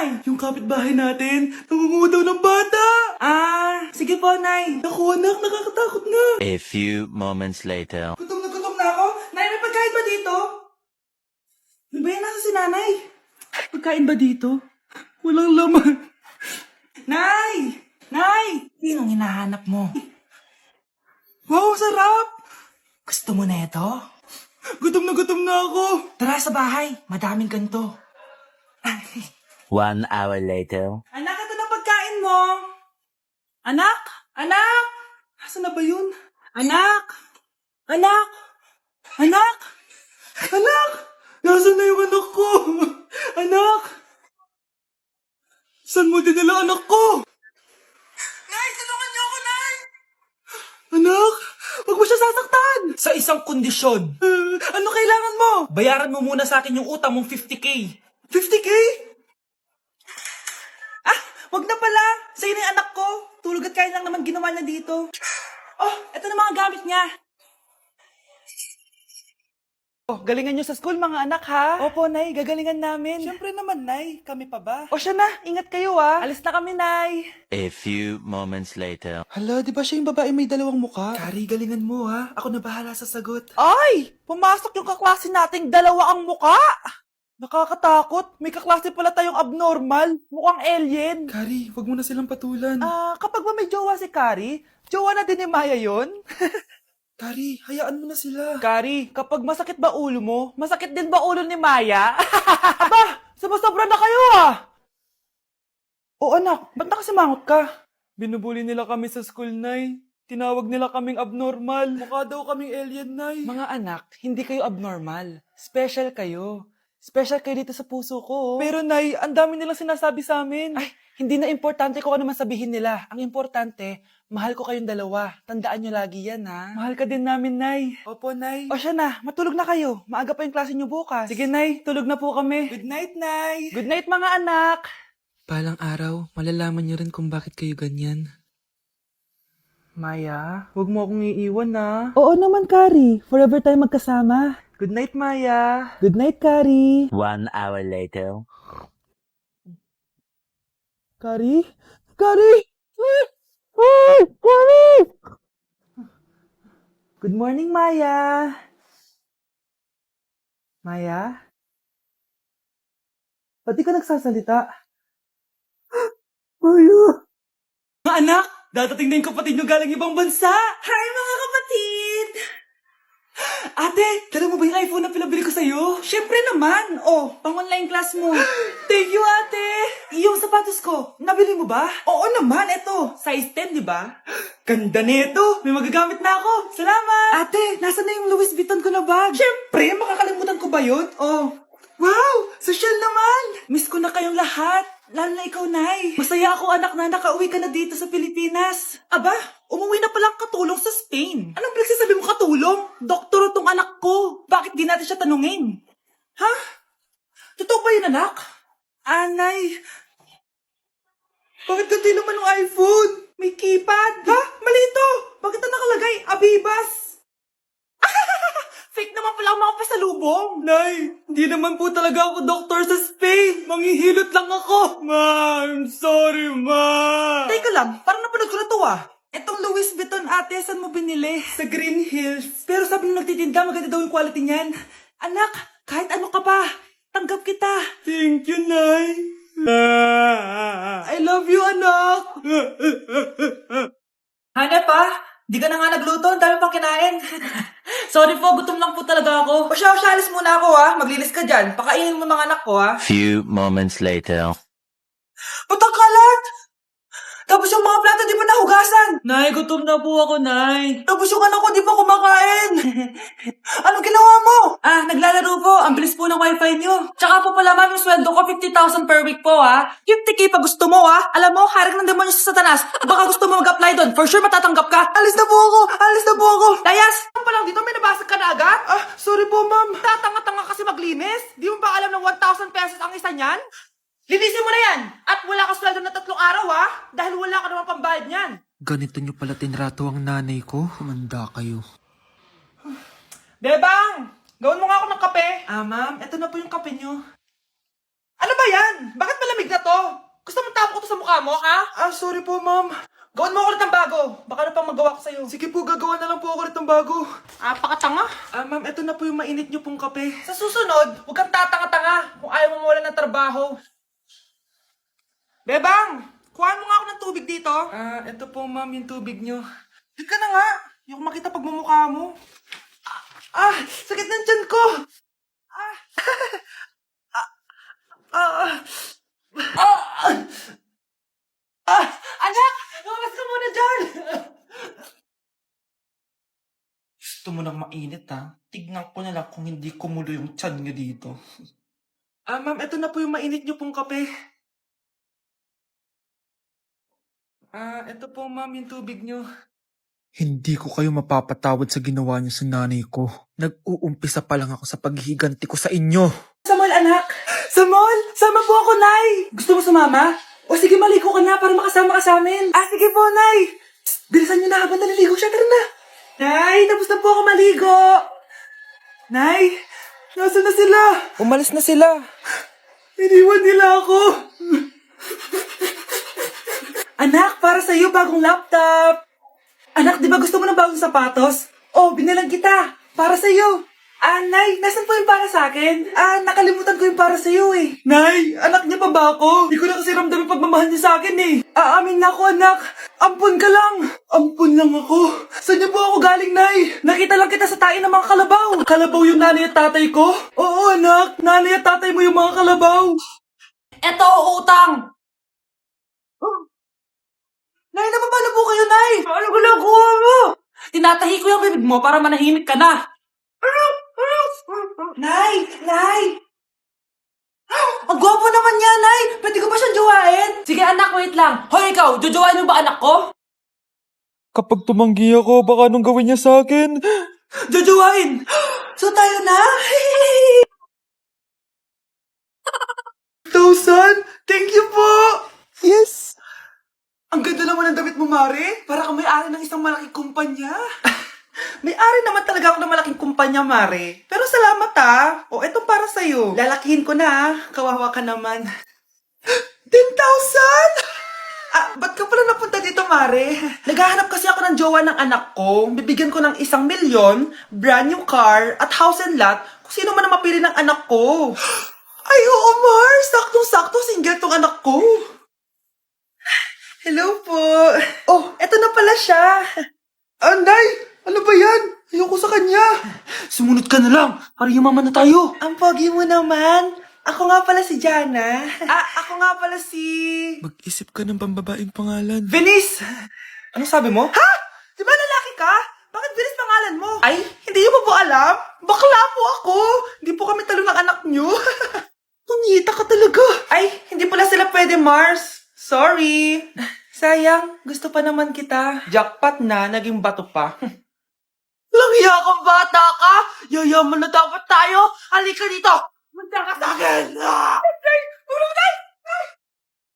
Nay? Yung kapitbahay natin, nangungudaw ng bata! Sige po, Nay. Naku anak, nakakatakot nga! A few moments later. Gutom na ako. Nay, may pagkain ba dito? Ano ba yan? Nasa si Nanay? Pagkain ba dito? Walang laman. Nay! Nay! Sinong hinahanap mo? Wow, sarap! Gusto mo na ito? Gutom na ako! Tara sa bahay. Madaming ganito. 1 hour later. Anak, ito na pagkain mo. Anak! Anak! Asan na ba yun? Anak! Anak! Anak! Anak! Nasaan na yung anak ko? Anak! Saan mo dinala anak ko? Nay, tulungan niyo ako, Nay! Anak! Huwag mo siya sasaktan! Sa isang kondisyon. Ano kailangan mo? Bayaran mo muna sa akin yung utang mong 50K. 50K? Wag na pala. Sa'yo na yung anak ko. Tulog at kain lang naman ginawa niya dito. Oh, eto na mga gamit niya. Oh, galingan nyo sa school mga anak ha? Opo, Nay. Gagalingan namin. Siyempre naman, Nay. Kami pa ba? O siya na. Ingat kayo, Alis na kami, Nay. A few moments later. Hala, di ba siya yung babae may dalawang muka? Kari, galingan mo ha. Ako na bahala sa sagot. Ay! Pumasok yung kaklase nating dalawa ang muka! Nakakatakot. May kaklase pala tayong abnormal. Mukhang alien. Kari, wag mo na silang patulan. Kapag ba may jowa si Kari, jowa na din ni Maya yun? Kari, hayaan mo na sila. Kari, kapag masakit ba ulo mo, masakit din ba ulo ni Maya? Aba, sobra na kayo O anak, ba't nakasimangot ka? Binubuli nila kami sa school, Nay. Tinawag nila kaming abnormal. Mukha daw kaming alien, Nay. Mga anak, hindi kayo abnormal. Special kayo. Special kayo dito sa puso ko. Pero, Nay, ang dami nilang sinasabi sa amin. Ay, hindi na importante kung ano man sabihin nila. Ang importante, mahal ko kayong dalawa. Tandaan nyo lagi yan, ha? Mahal ka din namin, Nay. Opo, Nay. O siya na, matulog na kayo. Maaga pa yung klase nyo bukas. Sige, Nay. Tulog na po kami. Good night, Nay. Good night, mga anak. Palang araw, malalaman niyo rin kung bakit kayo ganyan. Maya, huwag mo akong iiwan, na. Oo naman, Kari. Forever tayo magkasama. Good night, Maya. Good night, Kari. 1 hour later. Kari? Kari! Kari! Good morning, Maya. Maya? Ba't di ka nagsasalita? Maya! Mga anak, dadating na yung kapatid nyo galing ibang bansa. Hi, mga kapatid! Ate, dala mo ba yung iPhone na pinabili ko sa'yo? Siyempre naman. Oh, pang-online class mo. Thank you, ate. Yung sapatos ko, nabili mo ba? Oo naman, eto. Size 10, di ba? Ganda nito. May magagamit na ako. Salamat. Ate, nasa na yung Louis Vuitton ko na bag? Siyempre, makakalimutan ko ba yun? Oh. Wow, social naman. Miss ko na kayong lahat. Lalo na ikaw, Nay. Masaya ako, anak, na nakauwi ka na dito sa Pilipinas. Aba, umuwi na palang katulong sa Spain. Anong pinagsasabi mo katulong? Doktor tong anak ko. Bakit di natin siya tanungin? Ha? Totoo ba yun, anak? Anay, bakit ganti naman ng iPhone? May keypad. Ha? Mali ito. Bakit na nakalagay? Abibas. Fake naman pala ang mga pasalubong. Nay, hindi naman po talaga ako doktor sa Spain. Manghihilot lang ako. Ma, I'm sorry, ma. Teka lang, parang napanood ko na to Etong Louis Vuitton, ate, saan mo binili? Sa Green Hills. Pero sabi nung nagtitinda, maganda daw yung quality niyan. Anak, kahit ano ka pa, tanggap kita. Thank you, Nay. I love you, anak. Hanep di ka na nga nagluto, ang dami pang kinain. Sorry po, gutom lang po talaga ako. O siya, alis muna ako maglilis ka dyan. Pakainin mo mga anak ko Few moments later. Patakalat! Tapos yung mga plato di pa nahugasan. Nay, gutom na po ako, Nay. Tapos yung anak ko di pa kumakain. Anong ginawa mo? Naglalaro po. Ang bilis po ng wifi niyo. Tsaka po pala ma'am, yung sweldo ko 50,000 per week po 50K pa gusto mo Alam mo, harik ng demonyo sa satanas. Baka gusto mo mag-apply doon. For sure matatanggap ka. Alis na po ako. Layas! Ano pa lang dito? May nabasag ka na agad? Sorry po, ma'am. Tatanga-tanga kasi maglinis. Di mo ba alam ng 1,000 pesos ang isa niyan? Linisin mo na yan! At wala ka sweldo na 3 araw dahil wala ka naman pambayad niyan. Ganito niyo pala tinrato ang nanay ko? Manda kayo. Bebang! Gawin mo nga ako ng kape. Ma'am, eto na po yung kape niyo. Ano ba ba yan? Bakit malamig na to? Gusto mo tapo ko to sa mukha mo, ha? Sorry po, ma'am. Gawin mo ako ulit ng bago. Baka na pang magawa ko sa'yo. Sige po, gagawa na lang po ako ulit ng bago. Pakatanga. Ma'am, eto na po yung mainit niyo pong kape. Sa susunod, huwag kang tatanga-tanga kung ayaw mo mawalan ng trabaho. Bebang, kuhaan mo nga ako ng tubig dito. Eto po, ma'am, yung tubig niyo. Dito ka na nga. Hindi ko makita pagmumukha mo. Sakit ng tiyan ko! Anak! Lumabas ka muna dyan! Gusto mo nang mainit, ha? Tignan ko na lang kung hindi kumulo yung tiyan niyo dito. Ma'am, eto na po yung mainit niyo pong kape. Eto po, ma'am, yung tubig niyo. Hindi ko kayo mapapatawad sa ginawa niyo sa nanay ko. Nag-uumpisa pa lang ako sa paghihiganti ko sa inyo. Sa mall, anak! Sa mall! Sama po ako, Nay! Gusto mo sumama? O sige, maligo ka na para makasama ka sa amin. Sige po, Nay! Psst, bilisan niyo na habang naliligo siya. Tara na! Nay, tapos na po ako maligo! Nay, nasaan na sila? Umalis na sila. Iniwan nila ako! Anak, para sa'yo, bagong laptop! Anak, di ba gusto mo ng bagong sapatos? Binalang kita! Para sa'yo! Nay, nasan po yung para sa akin? Nakalimutan ko yung para sa'yo eh. Nay, anak niya pa ba ako? Di ko na kasi ramdam yung pagmamahal niya sa akin eh. Aamin na ako, anak. Ampun ka lang. Ampun lang ako. Saan niyo po ako galing, Nay? Nakita lang kita sa tayo ng mga kalabaw. Kalabaw yung nanay at tatay ko? Oo, anak. Nanay at tatay mo yung mga kalabaw. Eto, utang. Nay, nababala po kayo, Nay. Ano ginagawa mo? Tinatahi ko yung bibig mo para manahimik ka na. Nay! Nay! Ang gwapo naman niya, Nay! Pwede ko ba siyang jowain? Sige, anak, wait lang. Hoy, ikaw, jojowain mo ba anak ko? Kapag tumanggi ako, baka anong gawin niya sa akin? Jojowain! So tayo na? 1,000? Thank you po! Yes! Ang ganda naman ng damit mo, Mare. Para kang may-ari ng isang malaking kumpanya. May-ari naman talaga ako ng malaking kumpanya, Mare. Pero salamat etong para sa'yo. Lalakihin ko na Kawawa ka naman. 10,000? Ba't ka pala napunta dito, Mare? Naghahanap kasi ako ng jowa ng anak ko. Bibigyan ko ng 1,000,000, brand new car, at house and lot kung sino man ang mapili ng anak ko. Ay, oo, Mar! Saktong-sakto, single tong anak ko. Hello po. Eto na pala siya. Anday! Ano ba yan? Ayoko sa kanya. Sumunod ka na lang. Para yumaman na tayo. Ang pogi mo naman. Ako nga pala si Jana. Ako nga pala si... Mag-isip ka ng pambabaing pangalan. Venice! Ano sabi mo? Ha? Di ba lalaki ka? Bakit Venice pangalan mo? Ay, hindi mo po alam? Bakla po ako. Hindi po kami talo ng anak nyo. Pungita ka talaga. Ay, hindi pala sila pwede, Mars. Sorry. Sayang, gusto pa naman kita. Jackpot na, naging bato pa. Langya kang bata ka! Yayaman na dapat tayo! Halika dito! Munta ka sa akin! Tulong tayo!